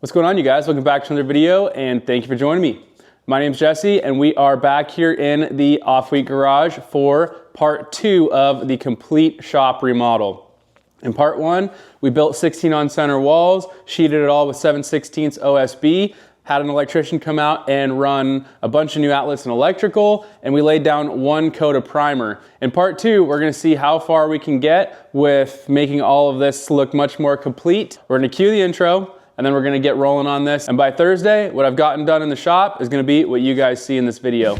What's going on, you guys? Welcome back to another video, and thank you for joining me. My name's Jesse, and we are back here in the Off-Week Garage for part 2 of the complete shop remodel. In part 1, we built 16 on center walls, sheeted it all with 7/16 OSB, had an electrician come out and run a bunch of new outlets and electrical, and we laid down 1 coat of primer. In part 2, we're gonna see how far we can get with making all of this look much more complete. We're gonna cue the intro, and then we're gonna get rolling on this. And by Thursday, what I've gotten done in the shop is gonna be what you guys see in this video.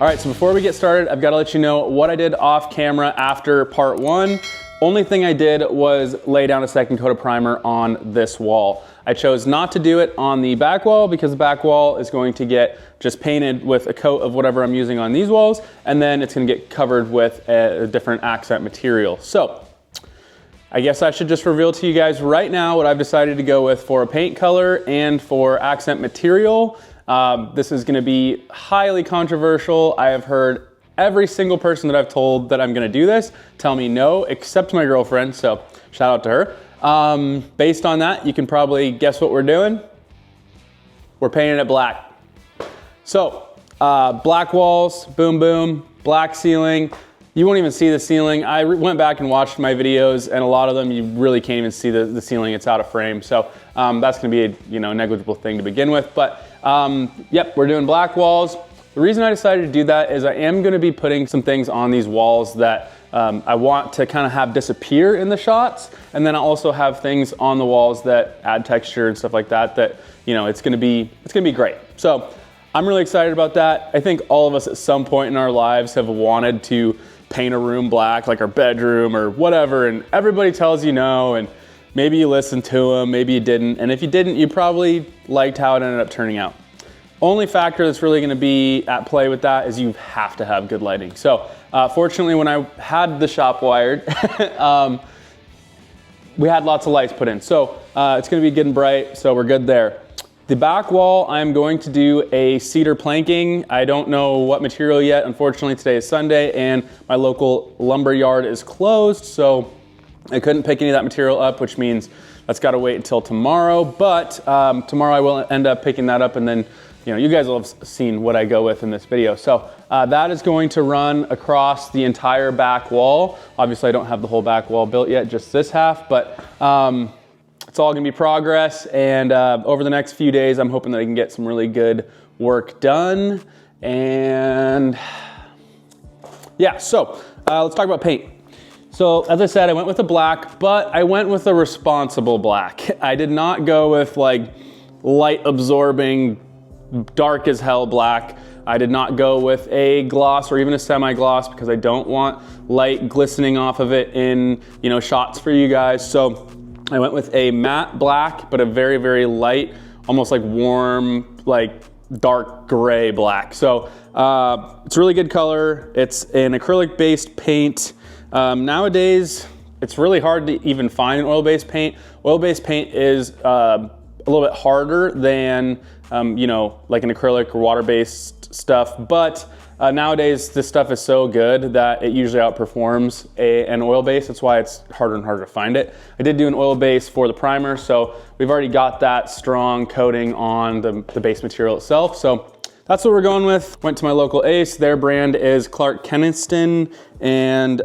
All right, so before we get started, I've got to let you know what I did off camera after part 1. Only thing I did was lay down a 2nd coat of primer on this wall. I chose not to do it on the back wall because the back wall is going to get just painted with a coat of whatever I'm using on these walls, and then it's going to get covered with a different accent material. So I guess I should just reveal to you guys right now what I've decided to go with for a paint color and for accent material. This is gonna be highly controversial. I have heard every single person that I've told that I'm gonna do this tell me no, except my girlfriend, so shout out to her. Based on that, you can probably guess what we're doing. We're painting it black. So, black walls, boom boom, black ceiling. You won't even see the ceiling. I went back and watched my videos, and a lot of them you really can't even see the ceiling. It's out of frame, so that's gonna be a negligible thing to begin with. But yep, we're doing black walls. The reason I decided to do that is I am gonna be putting some things on these walls that I want to kind of have disappear in the shots, and then I also have things on the walls that add texture and stuff like that, it's gonna be great. So I'm really excited about that. I think all of us at some point in our lives have wanted to paint a room black, like our bedroom or whatever, and everybody tells you no, and maybe you listened to them, maybe you didn't, and if you didn't, you probably liked how it ended up turning out. Only factor that's really gonna be at play with that is you have to have good lighting. So fortunately, when I had the shop wired, we had lots of lights put in. So it's gonna be good and bright, so we're good there. The back wall, I'm going to do a cedar planking. I don't know what material yet. Unfortunately, today is Sunday and my local lumber yard is closed, so I couldn't pick any of that material up, which means that's gotta wait until tomorrow. But tomorrow I will end up picking that up, and then you guys will have seen what I go with in this video. So that is going to run across the entire back wall. Obviously, I don't have the whole back wall built yet, just this half, but it's all gonna be progress, and over the next few days, I'm hoping that I can get some really good work done. And yeah, so let's talk about paint. So as I said, I went with a black, but I went with a responsible black. I did not go with like light absorbing, dark as hell black. I did not go with a gloss or even a semi-gloss because I don't want light glistening off of it in shots for you guys. So I went with a matte black, but a very, very light, almost like warm, like dark gray black. So it's a really good color. It's an acrylic-based paint. Nowadays, it's really hard to even find an oil-based paint. Oil-based paint is a little bit harder than, like an acrylic or water-based stuff, but nowadays this stuff is so good that it usually outperforms an oil base. That's why it's harder and harder to find it. I did do an oil base for the primer, so we've already got that strong coating on the base material itself. So that's what we're going with. Went to my local Ace. Their brand is Clark Kenniston, and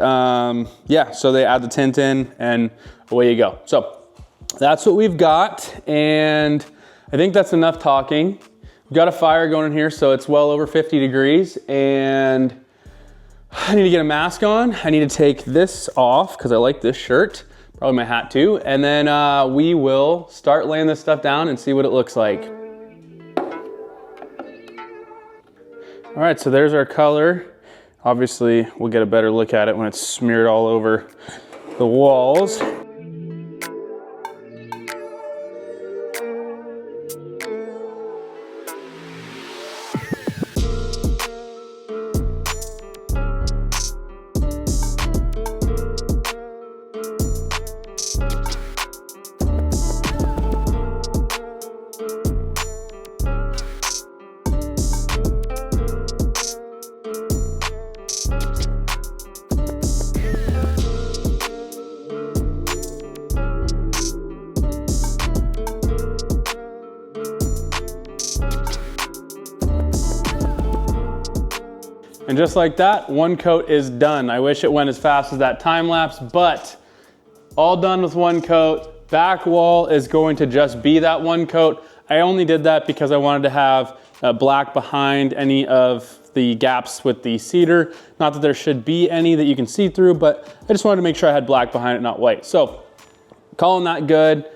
yeah, so they add the tint in, and away you go. So that's what we've got, and I think that's enough talking. We've got a fire going in here, so it's well over 50 degrees, and I need to get a mask on. I need to take this off because I like this shirt, probably my hat too, and then we will start laying this stuff down and see what it looks like. All right, so there's our color. Obviously, we'll get a better look at it when it's smeared all over the walls. And just like that, one coat is done. I wish it went as fast as that time lapse, but all done with one coat. Back wall is going to just be that one coat. I only did that because I wanted to have black behind any of the gaps with the cedar. Not that there should be any that you can see through, but I just wanted to make sure I had black behind it, not white. So calling that good.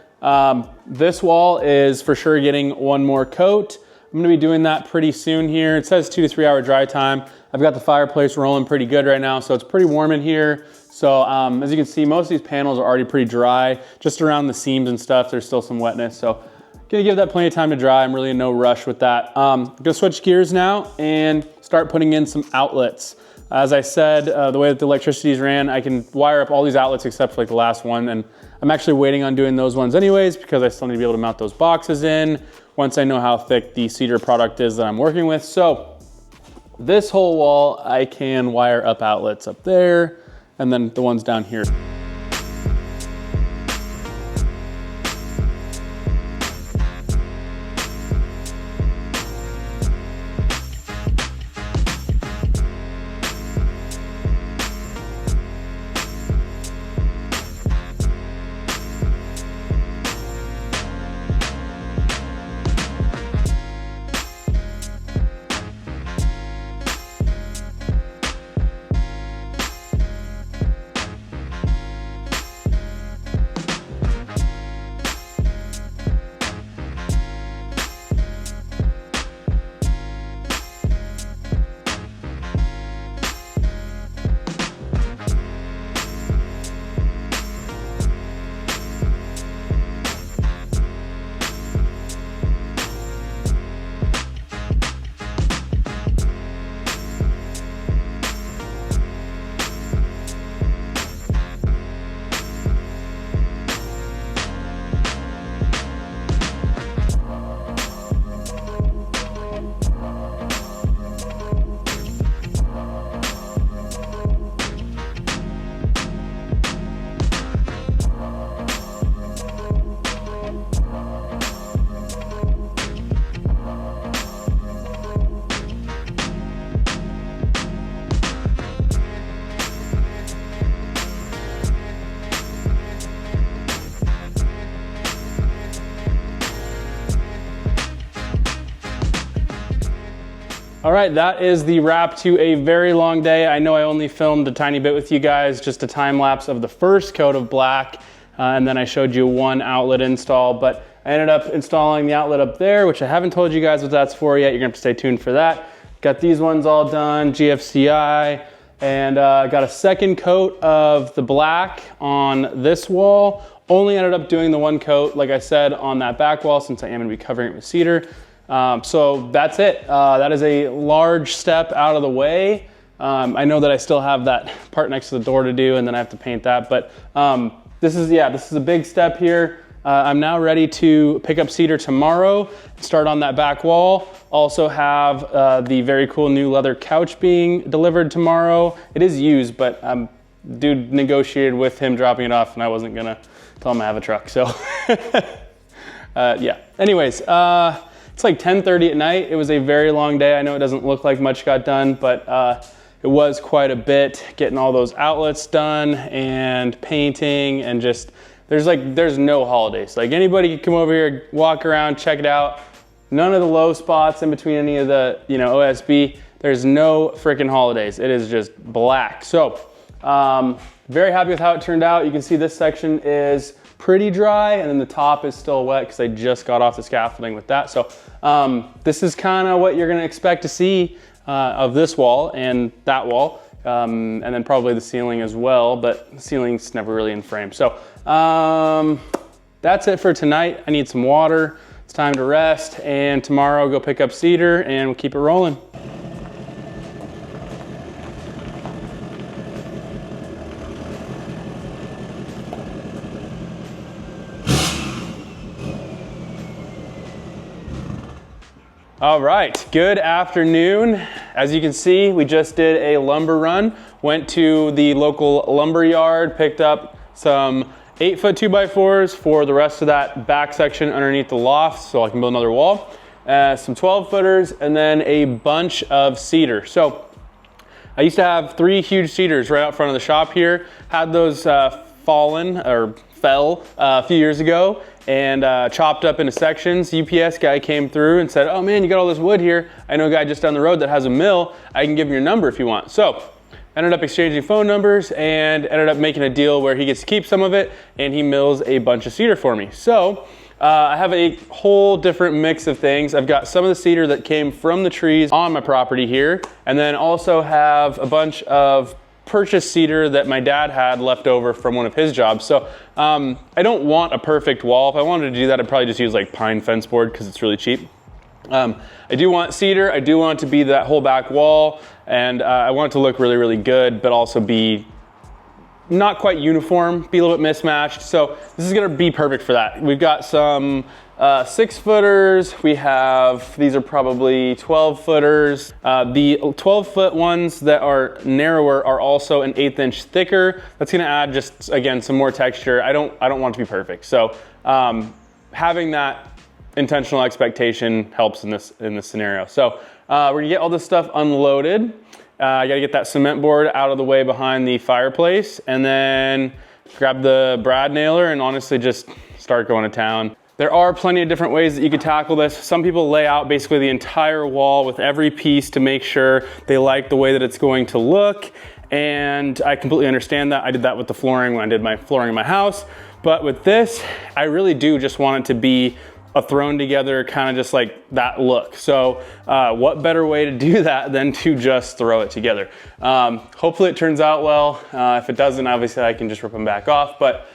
This wall is for sure getting one more coat. I'm gonna be doing that pretty soon here. It says 2 to 3 hour dry time. I've got the fireplace rolling pretty good right now, so it's pretty warm in here. So as you can see, most of these panels are already pretty dry. Just around the seams and stuff, there's still some wetness. So gonna give that plenty of time to dry. I'm really in no rush with that. Gonna switch gears now and start putting in some outlets. As I said, the way that the electricity is ran, I can wire up all these outlets except for like the last one, and I'm actually waiting on doing those ones anyways because I still need to be able to mount those boxes in once I know how thick the cedar product is that I'm working with. So this whole wall, I can wire up outlets up there and then the ones down here. All right, that is the wrap to a very long day. I know I only filmed a tiny bit with you guys, just a time lapse of the first coat of black, and then I showed you one outlet install, but I ended up installing the outlet up there, which I haven't told you guys what that's for yet. You're gonna have to stay tuned for that. Got these ones all done, GFCI, and got a second coat of the black on this wall. Only ended up doing the one coat, like I said, on that back wall since I am gonna be covering it with cedar. So that's it. That is a large step out of the way. I know that I still have that part next to the door to do, and then I have to paint that, but this is a big step here. I'm now ready to pick up cedar tomorrow, start on that back wall. Also have the very cool new leather couch being delivered tomorrow. It is used, but dude negotiated with him dropping it off, and I wasn't gonna tell him I have a truck, so yeah. Anyways, it's like 10:30 at night. It was a very long day. I know it doesn't look like much got done, but it was quite a bit getting all those outlets done and painting, and just there's no holidays. Like, anybody can come over here, walk around, check it out. None of the low spots in between any of the OSB. There's no freaking holidays. It is just black. So very happy with how it turned out. You can see this section is pretty dry, and then the top is still wet because I just got off the scaffolding with that. So this is kind of what you're gonna expect to see of this wall and that wall, and then probably the ceiling as well, but the ceiling's never really in frame. So that's it for tonight. I need some water. It's time to rest, and tomorrow I'll go pick up cedar and we'll keep it rolling. All right, good afternoon. As you can see, we just did a lumber run. Went to the local lumber yard, picked up some 8-foot 2x4s for the rest of that back section underneath the loft so I can build another wall. Some 12-footers, and then a bunch of cedar. So I used to have 3 huge cedars right out front of the shop here. Had those fell a few years ago and chopped up into sections. UPS guy came through and said, oh man, you got all this wood here. I know a guy just down the road that has a mill. I can give him your number if you want. So ended up exchanging phone numbers and ended up making a deal where he gets to keep some of it and he mills a bunch of cedar for me. So I have a whole different mix of things. I've got some of the cedar that came from the trees on my property here, and then also have a bunch of purchased cedar that my dad had left over from one of his jobs. So I don't want a perfect wall. If I wanted to do that, I'd probably just use like pine fence board because it's really cheap. I do want cedar. I do want it to be that whole back wall, and I want it to look really, really good, but also be not quite uniform, be a little bit mismatched. So this is gonna be perfect for that. We've got some 6-footers. We have, these are probably 12-footers. The 12-foot ones that are narrower are also an 1/8 inch thicker. That's gonna add just, again, some more texture. I don't want it to be perfect. So having that intentional expectation helps in this scenario. So we're gonna get all this stuff unloaded. I gotta get that cement board out of the way behind the fireplace, and then grab the brad nailer and honestly just start going to town. There are plenty of different ways that you could tackle this. Some people lay out basically the entire wall with every piece to make sure they like the way that it's going to look, and I completely understand that. I did that with the flooring when I did my flooring in my house, but with this, I really do just want it to be a thrown together kind of just like that look. So what better way to do that than to just throw it together? Hopefully it turns out well. If it doesn't, obviously I can just rip them back off, but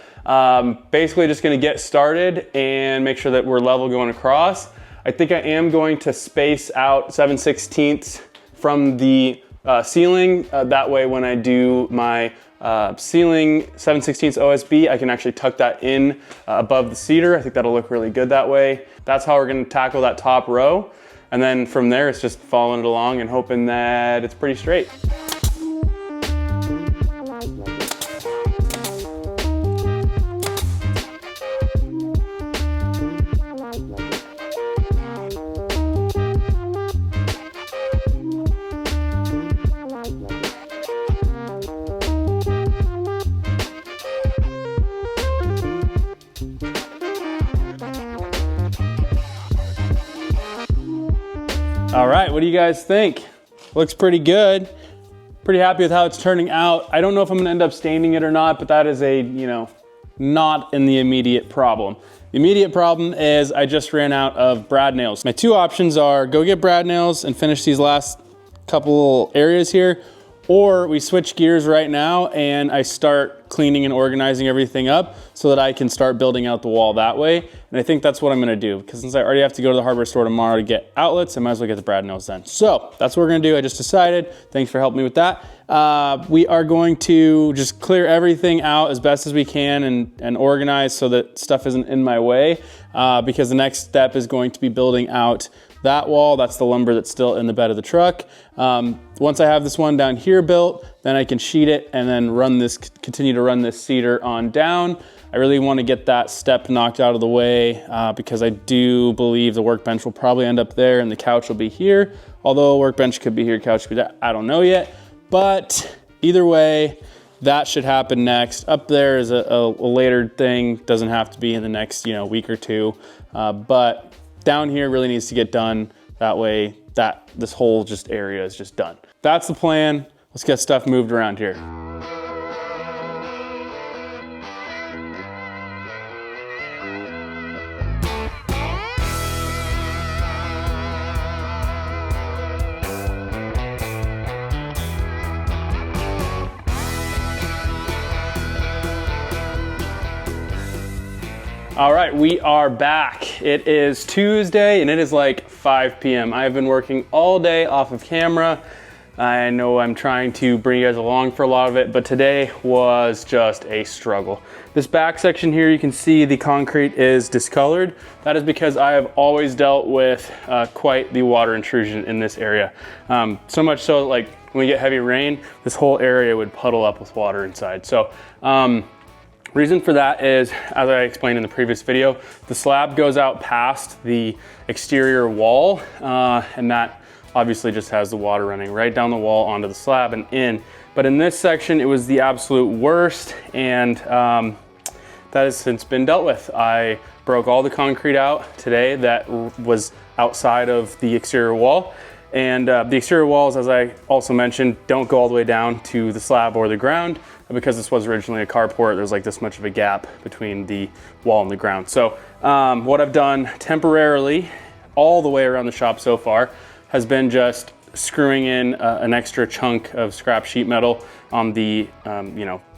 basically just gonna get started and make sure that we're level going across. I think I am going to space out 7/16 from the ceiling. That way when I do my ceiling 7/16 OSB, I can actually tuck that in above the cedar. I think that'll look really good that way. That's how we're gonna tackle that top row. And then from there, it's just following it along and hoping that it's pretty straight. All right, what do you guys think? Looks pretty good. Pretty happy with how it's turning out. I don't know if I'm gonna end up staining it or not, but that is a, not in the immediate problem. The immediate problem is I just ran out of brad nails. My 2 options are go get brad nails and finish these last couple areas here, or we switch gears right now and I start cleaning and organizing everything up so that I can start building out the wall that way. And I think that's what I'm gonna do, because since I already have to go to the hardware store tomorrow to get outlets, I might as well get the brad nails then. So that's what we're gonna do. I just decided. Thanks for helping me with that. We are going to just clear everything out as best as we can and organize so that stuff isn't in my way, because the next step is going to be building out that wall. That's the lumber that's still in the bed of the truck. Once I have this one down here built, then I can sheet it and then continue to run this cedar on down. I really want to get that step knocked out of the way because I do believe the workbench will probably end up there and the couch will be here. Although workbench could be here, couch could be there, I don't know yet. But either way, that should happen next. Up there is a later thing. Doesn't have to be in the next week or 2. But down here really needs to get done. That way this whole area is just done. That's the plan. Let's get stuff moved around here. All right, we are back. It is Tuesday and it is like 5 p.m. I have been working all day off of camera. I know I'm trying to bring you guys along for a lot of it, but today was just a struggle. This back section here, you can see the concrete is discolored. That is because I have always dealt with quite the water intrusion in this area. So much so that like when we get heavy rain, this whole area would puddle up with water inside. So, reason for that is, as I explained in the previous video, the slab goes out past the exterior wall and that obviously just has the water running right down the wall onto the slab and in. But in this section, it was the absolute worst, and that has since been dealt with. I broke all the concrete out today that was outside of the exterior wall. And the exterior walls, as I also mentioned, don't go all the way down to the slab or the ground. Because this was originally a carport, there's like this much of a gap between the wall and the ground. So what I've done temporarily all the way around the shop so far has been just screwing in an extra chunk of scrap sheet metal on the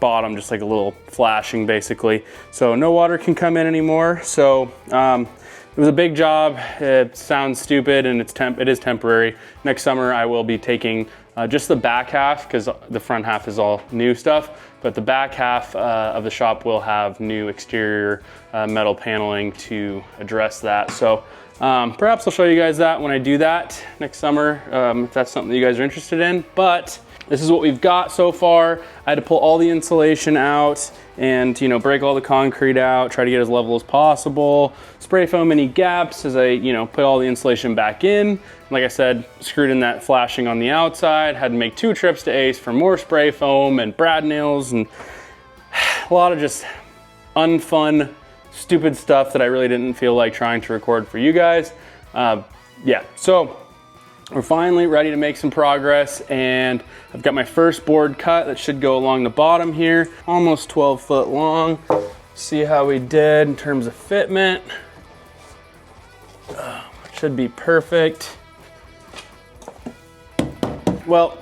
bottom, just like a little flashing basically. So no water can come in anymore. So it was a big job. It sounds stupid, and it is temporary. Next summer I will be taking just the back half, because the front half is all new stuff, but the back half of the shop will have new exterior metal paneling to address that. So perhaps I'll show you guys that when I do that next summer, if that's something that you guys are interested in. But this is what we've got so far. I had to pull all the insulation out and break all the concrete out, try to get as level as possible, spray foam any gaps as I put all the insulation back in. Like I said, screwed in that flashing on the outside, had to make 2 trips to Ace for more spray foam and brad nails, and a lot of just unfun, stupid stuff that I really didn't feel like trying to record for you guys. Yeah, so we're finally ready to make some progress, and I've got my first board cut that should go along the bottom here, almost 12 foot long. See how we did in terms of fitment. Should be perfect. Well,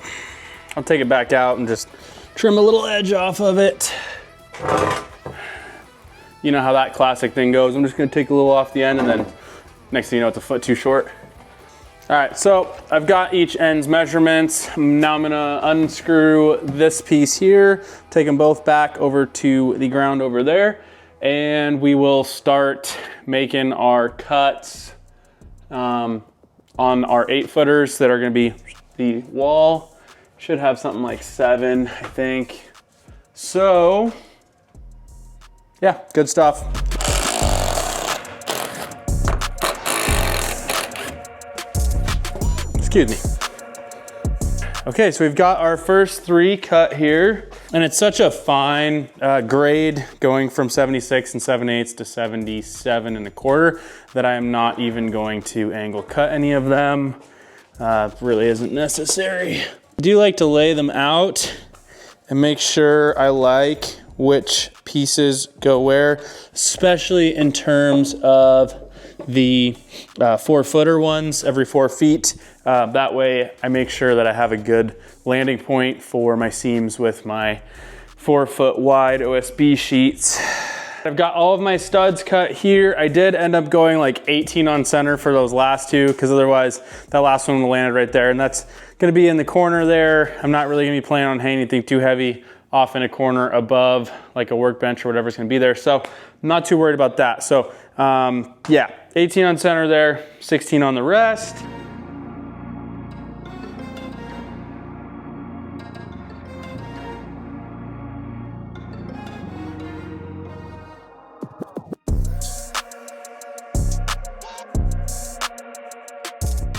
I'll take it back out and just trim a little edge off of it. You know how that classic thing goes. I'm just gonna take a little off the end, and then next thing you know, it's a foot too short. All right, so I've got each end's measurements. Now I'm gonna unscrew this piece here, take them both back over to the ground over there, and we will start making our cuts on our 8-footers that are gonna be the wall. Should have something like 7, I think. So, yeah, good stuff. Excuse me. Okay, so we've got our first 3 cut here, and it's such a fine grade, going from 76 7/8 to 77 1/4, that I am not even going to angle cut any of them. Really isn't necessary. I do like to lay them out and make sure I like which pieces go where, especially in terms of the 4-footer ones every 4 feet. That way I make sure that I have a good landing point for my seams with my 4-foot wide OSB sheets. I've got all of my studs cut here. I did end up going like 18 on center for those last 2, because otherwise that last one landed right there, and that's gonna be in the corner there. I'm not really gonna be planning on hanging anything too heavy off in a corner above like a workbench or whatever's gonna be there. So I'm not too worried about that. So yeah, 18 on center there, 16 on the rest.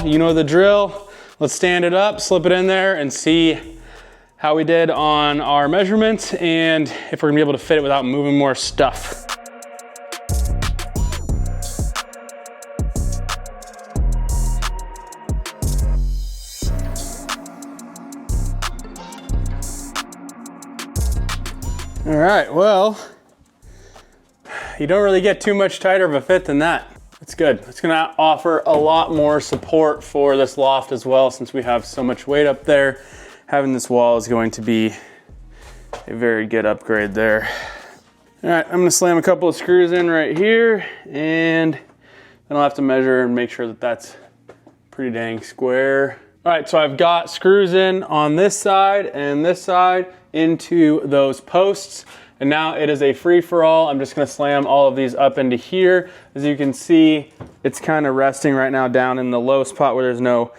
You know the drill. Let's stand it up, slip it in there, and see how we did on our measurements, and if we're gonna be able to fit it without moving more stuff. All right, well, you don't really get too much tighter of a fit than that. It's good. It's gonna offer a lot more support for this loft as well, since we have so much weight up there. Having this wall is going to be a very good upgrade there. All right, I'm gonna slam a couple of screws in right here, and then I'll have to measure and make sure that that's pretty dang square. All right, so I've got screws in on this side and this side into those posts. And now it is a free-for-all. I'm just gonna slam all of these up into here. As you can see, it's kind of resting right now down in the low spot where there's no,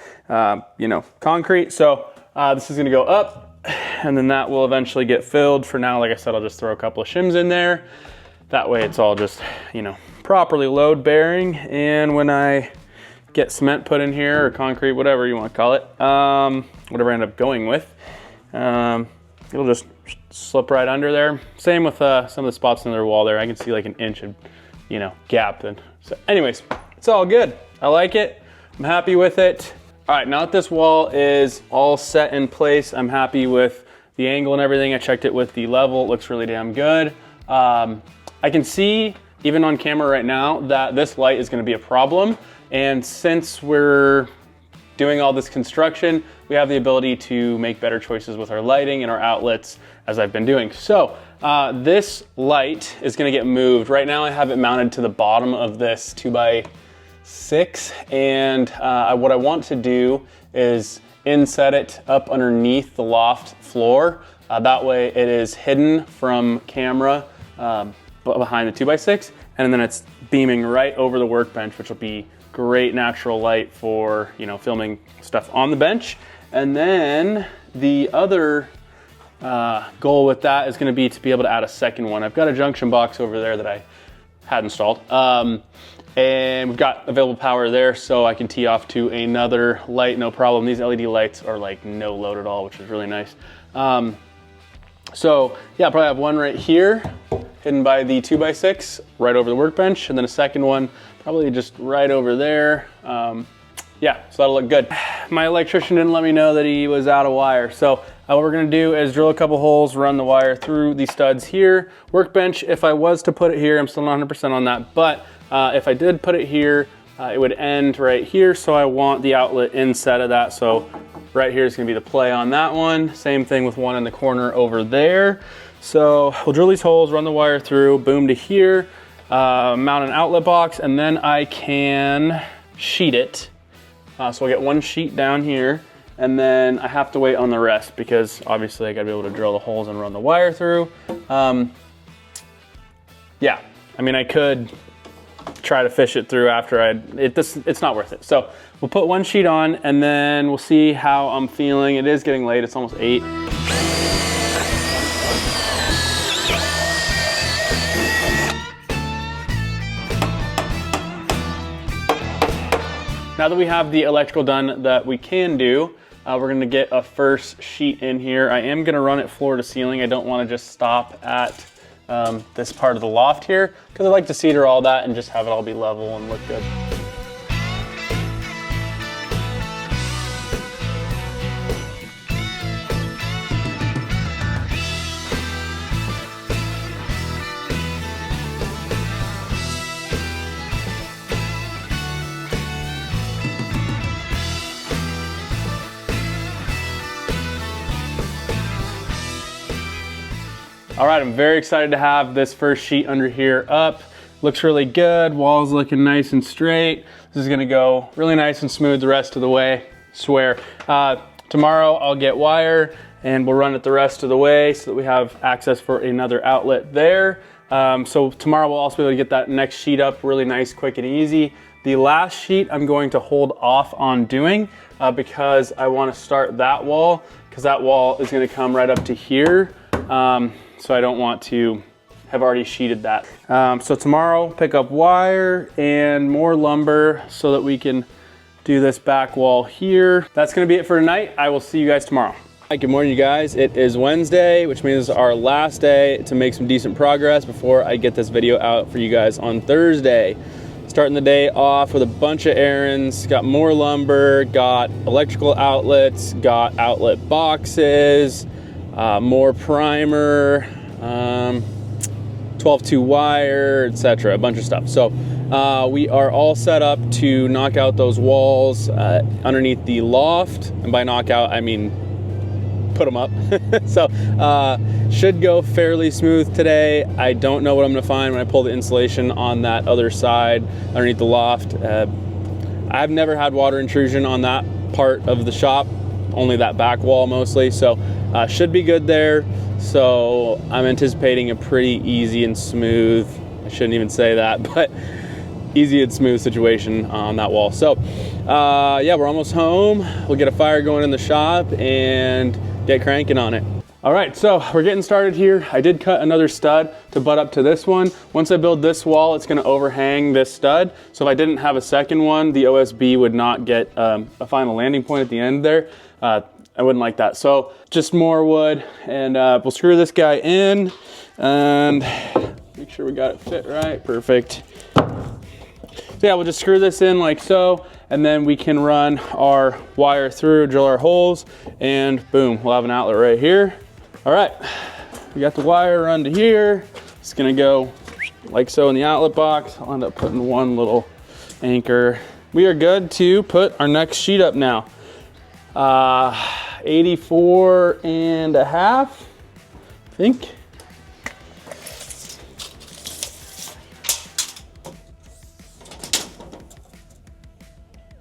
concrete. So this is gonna go up, and then that will eventually get filled. For now, like I said, I'll just throw a couple of shims in there. That way it's all just, properly load-bearing. And when I get cement put in here or concrete, whatever you want to call it, whatever I end up going with. It'll just slip right under there. Same with some of the spots in their wall there. I can see like an inch of, you know, gap. And so anyways, it's all good. I like it. I'm happy with it. All right, now that this wall is all set in place, I'm happy with the angle and everything. I checked it with the level. It looks really damn good. I can see, even on camera right now, that this light is gonna be a problem. And since we're doing all this construction, we have the ability to make better choices with our lighting and our outlets, as I've been doing. So this light is gonna get moved. Right now I have it mounted to the bottom of this 2x6, and what I want to do is inset it up underneath the loft floor. That way it is hidden from camera behind the 2x6, and then it's beaming right over the workbench, which will be great natural light for, you know, filming stuff on the bench. And then the other goal with that is going to be able to add a second one. I've got a junction box over there that I had installed, and we've got available power there, so I can tee off to another light, no problem. These LED lights are like no load at all, which is really nice. So yeah, I'll probably have one right here, hidden by the 2x6, right over the workbench, and then a second one probably just right over there. Yeah, so that'll look good. My electrician didn't let me know that he was out of wire. So what we're gonna do is drill a couple holes, run the wire through the studs here. Workbench, if I was to put it here, I'm still not 100% on that, but if I did put it here, it would end right here. So I want the outlet inset of that. So right here is gonna be the play on that one. Same thing with one in the corner over there. So we'll drill these holes, run the wire through, boom to here, mount an outlet box, and then I can sheet it. So I'll get one sheet down here, and then I have to wait on the rest because obviously I gotta be able to drill the holes and run the wire through. Yeah, I mean, I could try to fish it through after it's not worth it. So we'll put one sheet on, and then we'll see how I'm feeling. It is getting late, it's almost 8. Now that we have the electrical done that we can do, we're gonna get a first sheet in here. I am gonna run it floor to ceiling. I don't wanna just stop at this part of the loft here, because I like to cedar all that and just have it all be level and look good. All right, I'm very excited to have this first sheet under here up. Looks really good, wall's looking nice and straight. This is gonna go really nice and smooth the rest of the way, swear. Tomorrow I'll get wire and we'll run it the rest of the way so that we have access for another outlet there. So tomorrow we'll also be able to get that next sheet up really nice, quick and easy. The last sheet I'm going to hold off on doing because I wanna start that wall, because that wall is gonna come right up to here. So I don't want to have already sheeted that. So tomorrow, pick up wire and more lumber so that we can do this back wall here. That's gonna be it for tonight. I will see you guys tomorrow. Hi, good morning, you guys. It is Wednesday, which means our last day to make some decent progress before I get this video out for you guys on Thursday. Starting the day off with a bunch of errands, got more lumber, got electrical outlets, got outlet boxes, more primer, 12-2 wire, etc., a bunch of stuff. So we are all set up to knock out those walls underneath the loft, and by knock out I mean put them up. So should go fairly smooth today. I don't know what I'm gonna find when I pull the insulation on that other side underneath the loft. I've never had water intrusion on that part of the shop, only that back wall mostly, so should be good there. So I'm anticipating a pretty easy and smooth, I shouldn't even say that, but easy and smooth situation on that wall. So yeah, we're almost home. We'll get a fire going in the shop and get cranking on it. All right, so we're getting started here. I did cut another stud to butt up to this one. Once I build this wall, it's gonna overhang this stud. So if I didn't have a second one, the OSB would not get a final landing point at the end there. I wouldn't like that. So just more wood, and we'll screw this guy in and make sure we got it fit right, perfect. So yeah, we'll just screw this in like so, and then we can run our wire through, drill our holes, and boom, we'll have an outlet right here. All right, we got the wire run to here. It's gonna go like so in the outlet box. I'll end up putting one little anchor. We are good to put our next sheet up now. 84 and a half, I think.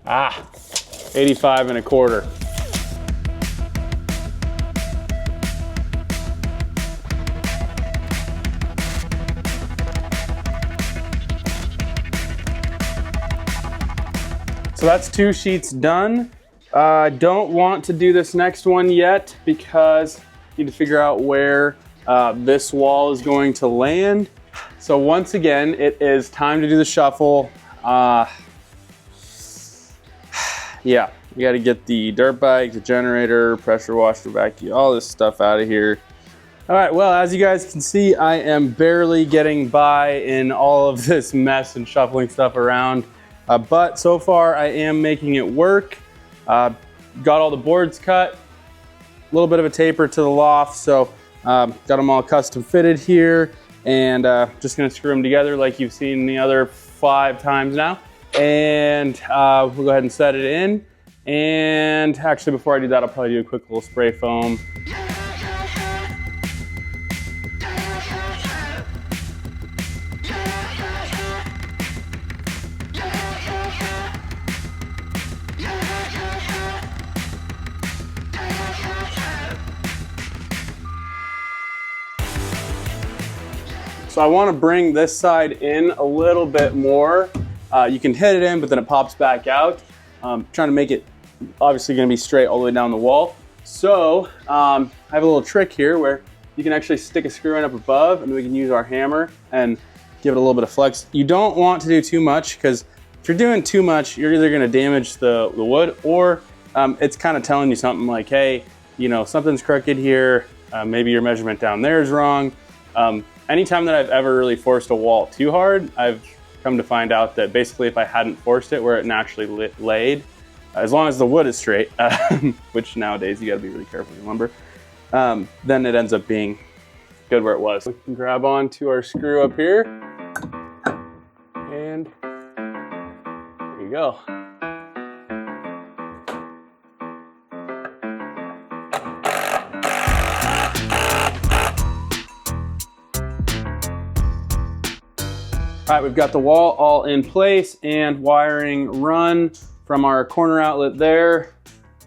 Ah, 85 and a quarter. So that's 2 sheets done. I don't want to do this next one yet because I need to figure out where this wall is going to land. So once again, it is time to do the shuffle. Yeah, we got to get the dirt bike, the generator, pressure washer, vacuum, all this stuff out of here. All right, well, as you guys can see, I am barely getting by in all of this mess and shuffling stuff around. But so far I am making it work. Got all the boards cut, a little bit of a taper to the loft, so got them all custom fitted here, and just gonna screw them together like you've seen the other 5 times now. And we'll go ahead and set it in. And actually, before I do that, I'll probably do a quick little spray foam. So I want to bring this side in a little bit more. You can hit it in, but then it pops back out. Trying to make it obviously going to be straight all the way down the wall. So I have a little trick here where you can actually stick a screw in up above, and we can use our hammer and give it a little bit of flex. You don't want to do too much, because if you're doing too much, you're either going to damage the wood, or it's kind of telling you something like, hey, you know, something's crooked here. Maybe your measurement down there is wrong. Anytime that I've ever really forced a wall too hard, I've come to find out that basically if I hadn't forced it where it naturally laid, as long as the wood is straight, which nowadays you gotta be really careful with lumber, then it ends up being good where it was. We can grab onto our screw up here, and there you go. All right, we've got the wall all in place and wiring run from our corner outlet there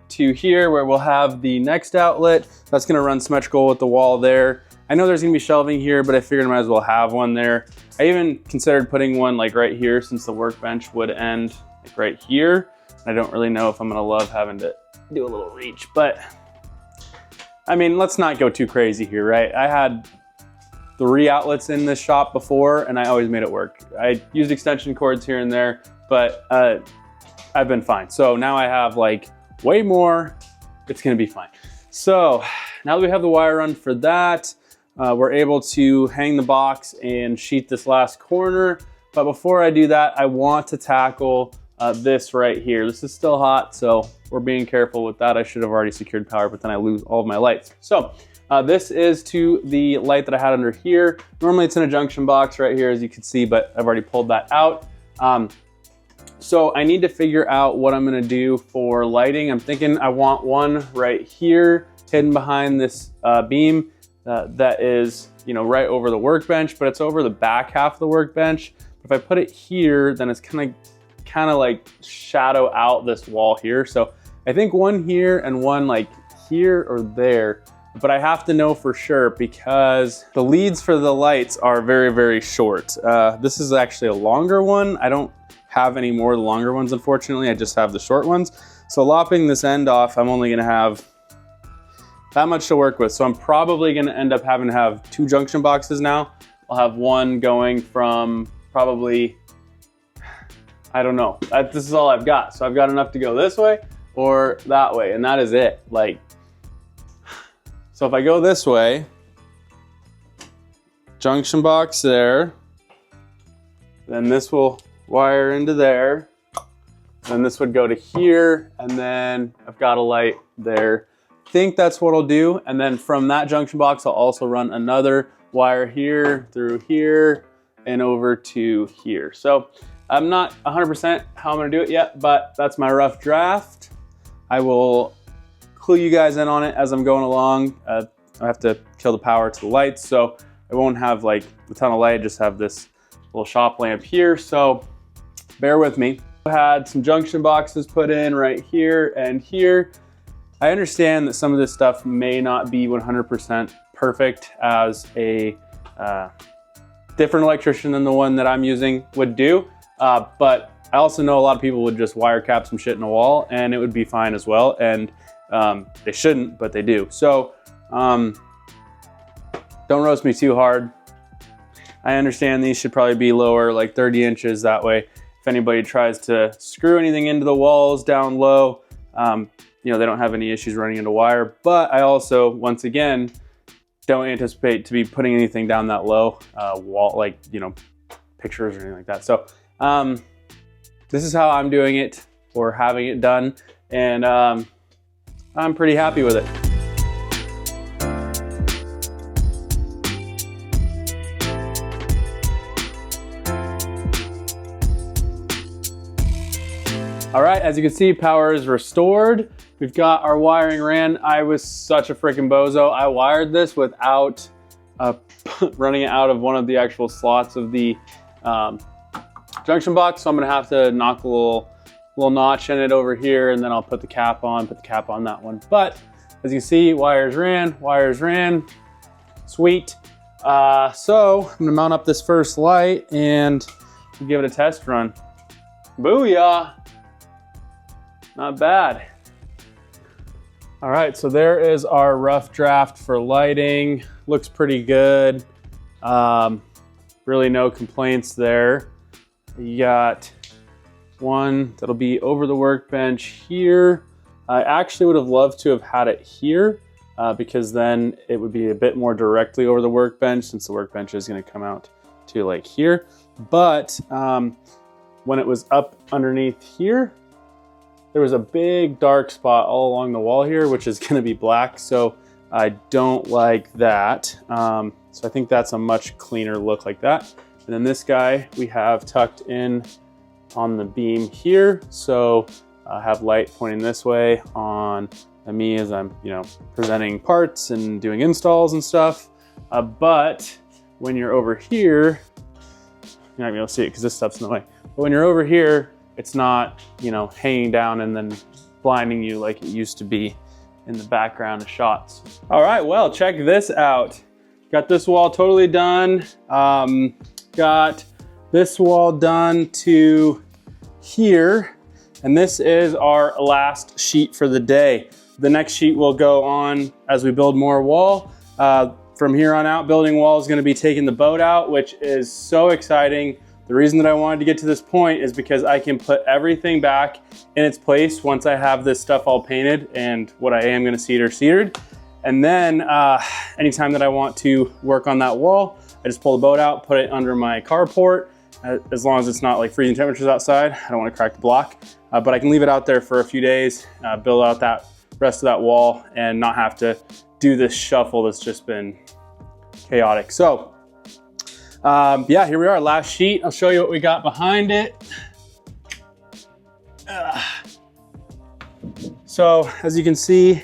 to here where we'll have the next outlet. That's gonna run symmetrical with the wall there. I know there's gonna be shelving here, but I figured I might as well have one there. I even considered putting one like right here, since the workbench would end like right here. I don't really know if I'm gonna love having to do a little reach, but I mean, let's not go too crazy here, right? I had 3 outlets in this shop before, and I always made it work. I used extension cords here and there, but I've been fine. So now I have like way more, it's gonna be fine. So now that we have the wire run for that, we're able to hang the box and sheet this last corner. But before I do that, I want to tackle this right here. This is still hot, so we're being careful with that. I should have already secured power, but then I lose all of my lights. So this is to the light that I had under here. Normally it's in a junction box right here, as you can see, but I've already pulled that out. So I need to figure out what I'm gonna do for lighting. I'm thinking I want one right here, hidden behind this beam that is, you know, right over the workbench, but it's over the back half of the workbench. If I put it here, then it's kind of like shadow out this wall here. So I think one here and one like here or there, but I have to know for sure because the leads for the lights are very, very short. This is actually a longer one. I don't have any more of the longer ones, unfortunately. I just have the short ones. So lopping this end off, I'm only gonna have that much to work with. So I'm probably gonna end up having to have 2 junction boxes now. I'll have one going from probably, I don't know. This is all I've got. So I've got enough to go this way or that way, and that is it. Like, so if I go this way, junction box there, then this will wire into there, then this would go to here, and then I've got a light there. I think that's what I'll do, and then from that junction box, I'll also run another wire here, through here, and over to here. So I'm not 100% how I'm gonna do it yet, but that's my rough draft. I will clue you guys in on it as I'm going along. I have to kill the power to the lights, so I won't have like a ton of light, just have this little shop lamp here, so bear with me. I had some junction boxes put in right here and here. I understand that some of this stuff may not be 100% perfect as a different electrician than the one that I'm using would do, but I also know a lot of people would just wire cap some shit in a wall and it would be fine as well, and they shouldn't, but they do. So don't roast me too hard. I understand these should probably be lower, like 30 inches. That way, if anybody tries to screw anything into the walls down low, you know, they don't have any issues running into wire. But I also, once again, don't anticipate to be putting anything down that low, wall, like, you know, pictures or anything like that. So this is how I'm doing it or having it done. And I'm pretty happy with it. All right, as you can see, power is restored. We've got our wiring ran. I was such a freaking bozo. I wired this without running it out of one of the actual slots of the junction box. So I'm gonna have to knock a little notch in it over here, and then I'll put the cap on that one. But as you can see, wires ran, sweet. So I'm gonna mount up this first light and give it a test run. Booyah. Not bad. All right, so there is our rough draft for lighting. Looks pretty good. Really no complaints there. You got one that'll be over the workbench here. I actually would have loved to have had it here because then it would be a bit more directly over the workbench, since the workbench is gonna come out to like here. But when it was up underneath here, there was a big dark spot all along the wall here, which is gonna be black, so I don't like that. So I think that's a much cleaner look like that. And then this guy we have tucked in on the beam here, so I have light pointing this way on me as I'm, you know, presenting parts and doing installs and stuff. But when you're over here, you're not gonna be able to see it because this stuff's in the way. But when you're over here, it's not, you know, hanging down and then blinding you like it used to be in the background of shots. All right, well, check this out. Got this wall totally done. Got this wall done to here. And this is our last sheet for the day. The next sheet will go on as we build more wall. From here on out, building wall is gonna be taking the boat out, which is so exciting. The reason that I wanted to get to this point is because I can put everything back in its place once I have this stuff all painted and what I am gonna seared. And then anytime that I want to work on that wall, I just pull the boat out, put it under my carport, as long as it's not like freezing temperatures outside. I don't wanna crack the block, but I can leave it out there for a few days, build out that rest of that wall and not have to do this shuffle that's just been chaotic. So, yeah, here we are, last sheet. I'll show you what we got behind it. So as you can see,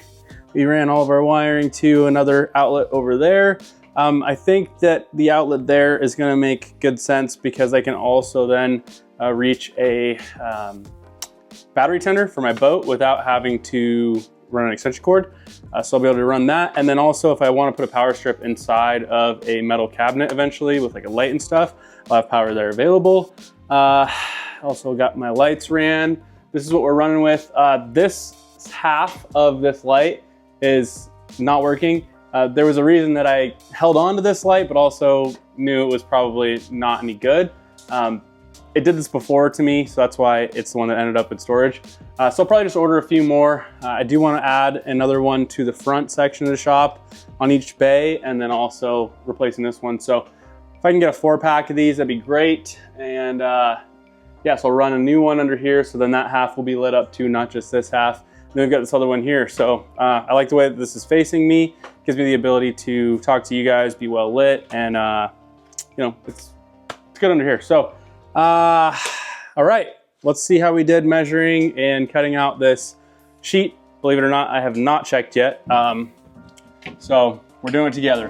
we ran all of our wiring to another outlet over there. I think that the outlet there is gonna make good sense because I can also then reach a battery tender for my boat without having to run an extension cord. So I'll be able to run that. And then also if I want to put a power strip inside of a metal cabinet eventually with like a light and stuff, I'll have power there available. Also got my lights ran. This is what we're running with. This half of this light is not working. There was a reason that I held on to this light, but also knew it was probably not any good. It did this before to me, so that's why it's the one that ended up in storage. So I'll probably just order a few more. I do want to add another one to the front section of the shop on each bay, and then also replacing this one. So if I can get a 4-pack of these, that'd be great. And yeah, so I'll run a new one under here, so then that half will be lit up too, not just this half. And then we've got this other one here. So I like the way that this is facing me. Gives me the ability to talk to you guys, be well lit, and you know, it's good under here. So all right, let's see how we did measuring and cutting out this sheet. Believe it or not, I have not checked yet. So we're doing it together.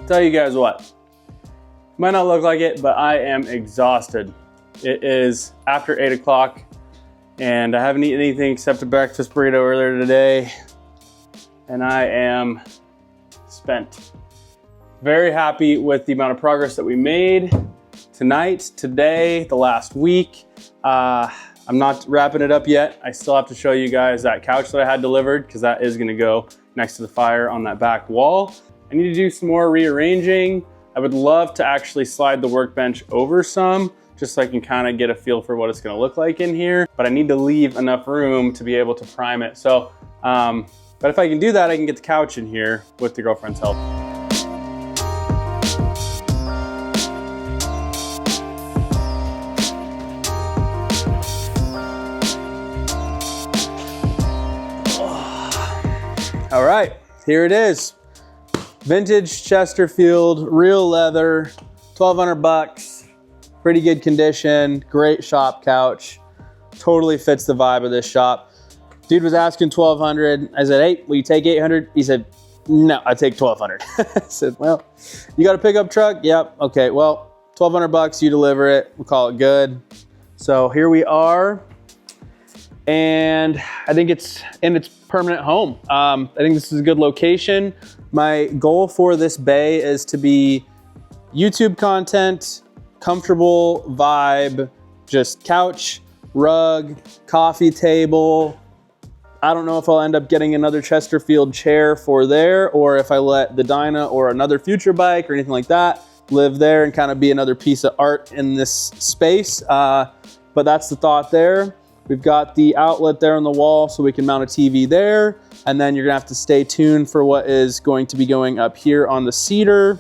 Tell you guys what, might not look like it, but I am exhausted. It is after 8 o'clock and I haven't eaten anything except a breakfast burrito earlier today, and I am spent. Very happy with the amount of progress that we made tonight, today, the last week. I'm not wrapping it up yet. I still have to show you guys that couch that I had delivered, because that is gonna go next to the fire on that back wall. I need to do some more rearranging. I would love to actually slide the workbench over some, just so I can kind of get a feel for what it's gonna look like in here. But I need to leave enough room to be able to prime it. So, but if I can do that, I can get the couch in here with the girlfriend's help. All right, here it is. Vintage Chesterfield, real leather, 1,200 bucks, pretty good condition, great shop couch, totally fits the vibe of this shop. Dude was asking 1,200. I said, hey, will you take 800? He said, no, I take 1,200. I said, well, you got a pickup truck? Yep, okay, well, 1,200 bucks, you deliver it, we'll call it good. So here we are, and I think it's in its permanent home. I think this is a good location. My goal for this bay is to be YouTube content, comfortable vibe, just couch, rug, coffee table. I don't know if I'll end up getting another Chesterfield chair for there, or if I let the Dyna or another future bike or anything like that live there and kind of be another piece of art in this space. But that's the thought there. We've got the outlet there on the wall so we can mount a TV there. And then you're gonna have to stay tuned for what is going to be going up here on the cedar.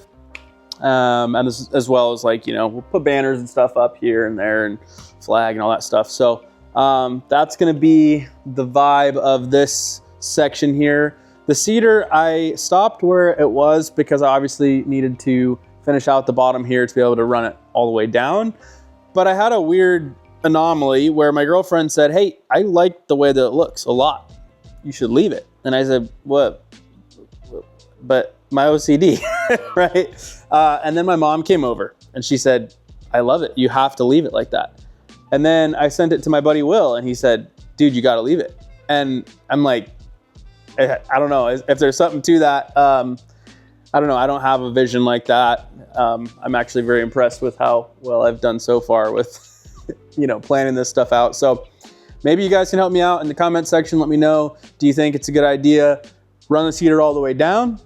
And as well as, like, you know, we'll put banners and stuff up here and there and flag and all that stuff. So that's gonna be the vibe of this section here. The cedar, I stopped where it was because I obviously needed to finish out the bottom here to be able to run it all the way down. But I had a weird anomaly where my girlfriend said, hey, I like the way that it looks a lot. You should leave it. And I said, what? But my OCD, right? And then my mom came over and she said, I love it. You have to leave it like that. And then I sent it to my buddy Will and he said, dude, you got to leave it. And I'm like, I don't know if there's something to that. I don't know. I don't have a vision like that. I'm actually very impressed with how well I've done so far with you know, planning this stuff out. So maybe you guys can help me out in the comment section. Let me know, do you think it's a good idea? Run the cedar all the way down?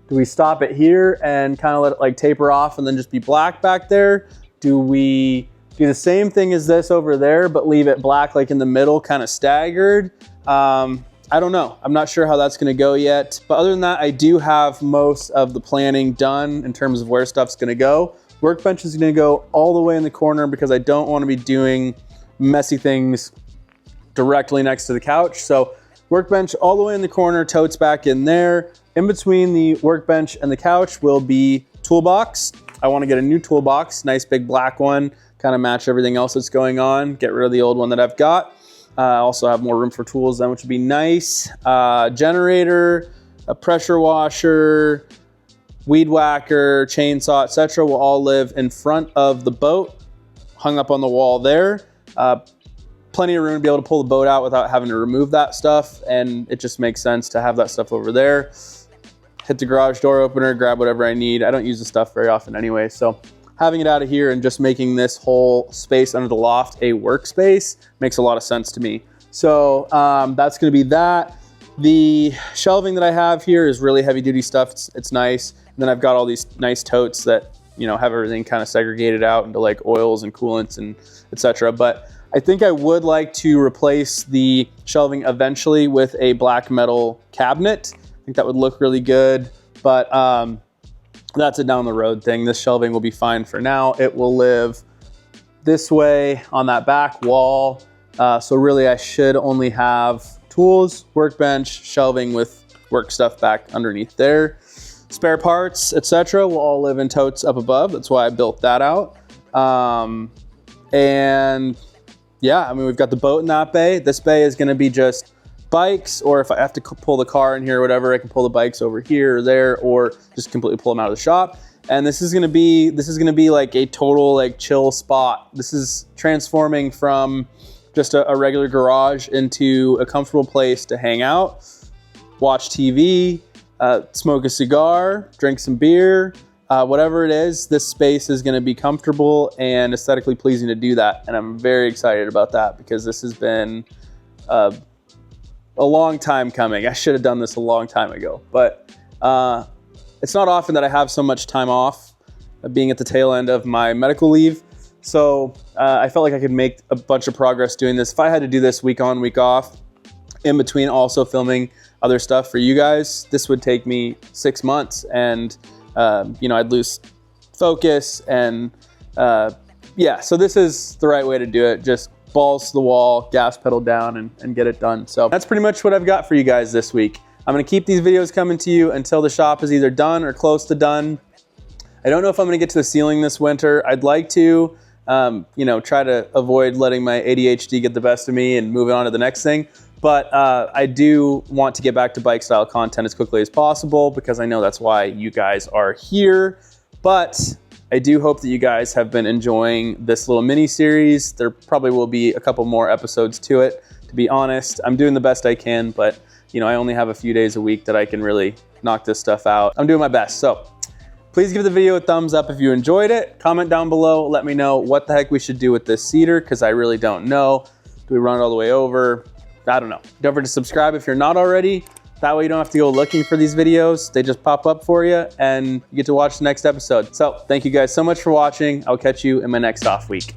Do we stop it here and kind of let it like taper off and then just be black back there? Do we do the same thing as this over there, but leave it black like in the middle, kind of staggered? I don't know. I'm not sure how that's gonna go yet. But other than that, I do have most of the planning done in terms of where stuff's gonna go. Workbench is gonna go all the way in the corner because I don't wanna be doing messy things directly next to the couch. So workbench all the way in the corner, totes back in there. In between the workbench and the couch will be toolbox. I wanna get a new toolbox, nice big black one, kind of match everything else that's going on, get rid of the old one that I've got. I also have more room for tools then, which would be nice. Generator, a pressure washer, weed whacker, chainsaw, etc. will all live in front of the boat, hung up on the wall there. plenty of room to be able to pull the boat out without having to remove that stuff. And it just makes sense to have that stuff over there. Hit the garage door opener, grab whatever I need. I don't use the stuff very often anyway. So having it out of here and just making this whole space under the loft a workspace makes a lot of sense to me. So that's gonna be that. The shelving that I have here is really heavy duty stuff. It's nice. And then I've got all these nice totes that, you know, have everything kind of segregated out into like oils and coolants and etc. But I think I would like to replace the shelving eventually with a black metal cabinet. I think that would look really good, but that's a down the road thing. This shelving will be fine for now. It will live this way on that back wall. So really I should only have tools, workbench, shelving with work stuff back underneath there. Spare parts, etc. will all live in totes up above. That's why I built that out. And yeah, I mean, we've got the boat in that bay. This bay is gonna be just bikes, or if I have to pull the car in here or whatever, I can pull the bikes over here or there, or just completely pull them out of the shop. And this is gonna be like a total like chill spot. This is transforming from just a regular garage into a comfortable place to hang out, watch TV, smoke a cigar, drink some beer, whatever it is. This space is gonna be comfortable and aesthetically pleasing to do that. And I'm very excited about that because this has been a long time coming. I should have done this a long time ago, but it's not often that I have so much time off, being at the tail end of my medical leave. So I felt like I could make a bunch of progress doing this. If I had to do this week on, week off, in between also filming other stuff for you guys, this would take me 6 months, and you know, I'd lose focus. And yeah, so this is the right way to do it. Just balls to the wall, gas pedal down, and get it done. So that's pretty much what I've got for you guys this week. I'm gonna keep these videos coming to you until the shop is either done or close to done. I don't know if I'm gonna get to the ceiling this winter. I'd like to, you know, try to avoid letting my ADHD get the best of me and moving on to the next thing. But I do want to get back to bike style content as quickly as possible because I know that's why you guys are here. But I do hope that you guys have been enjoying this little mini series. There probably will be a couple more episodes to it, to be honest. I'm doing the best I can, but you know, I only have a few days a week that I can really knock this stuff out. I'm doing my best. So please give the video a thumbs up if you enjoyed it. Comment down below, let me know what the heck we should do with this cedar, because I really don't know. Do we run it all the way over? I don't know. Don't forget to subscribe if you're not already. That way you don't have to go looking for these videos. They just pop up for you and you get to watch the next episode. So thank you guys so much for watching. I'll catch you in my next off week.